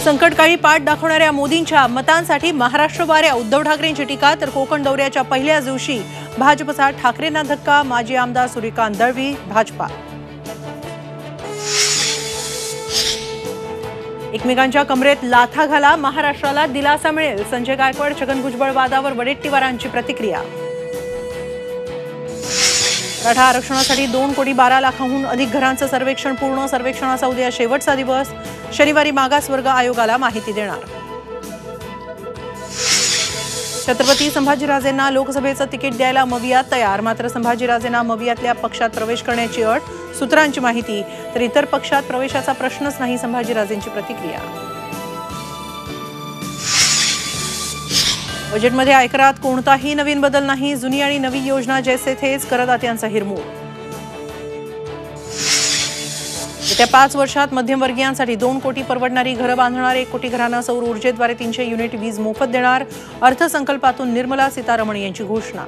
संकटकाळी पाठ दाखवणाऱ्या मोदींच्या मतांसाठी महाराष्ट्र वाऱ्या, उद्धव ठाकरेंची टीका. तर कोकण दौऱ्याच्या पहिल्याच दिवशी भाजपचा ठाकरेंना धक्का. माजी आमदार सूर्यकांत दळवी भाजपा. एकमेकांच्या कमरेत लाथा घाला, महाराष्ट्राला दिलासा मिळेल. संजय गायकवाड छगन भुजबळ वादावर वडेट्टीवारांची प्रतिक्रिया. मराठा आरक्षणासाठी 2,12,00,000हून अधिक घरांचं सर्वेक्षण पूर्ण. सर्वेक्षणाचा उद्या शेवटचा दिवस. शनिवारी मागासवर्ग आयोगाला माहिती देणार. छत्रपती संभाजीराजेंना लोकसभेचं तिकीट द्यायला मविया तयार. मात्र संभाजीराजेंना मवियातल्या पक्षात प्रवेश करण्याची अट. सूत्रांची माहिती. तर इतर पक्षात प्रवेशाचा प्रश्नच नाही, संभाजीराजेंची प्रतिक्रिया. बजेटमध्ये आयकरात कोणताही नवीन बदल नाही. जुनी आणि नवी योजना जैसे थेच, करदात्यांचा हिरमोड. येत्या 5 वर्षात मध्यमवर्गीयांसाठी 2 कोटी परवडणारी घरं बांधणार. 1 कोटी घरांना सौर ऊर्जेद्वारे 300 युनिट वीज मोफत देणार. अर्थसंकल्पातून निर्मला सीतारमण यांची घोषणा.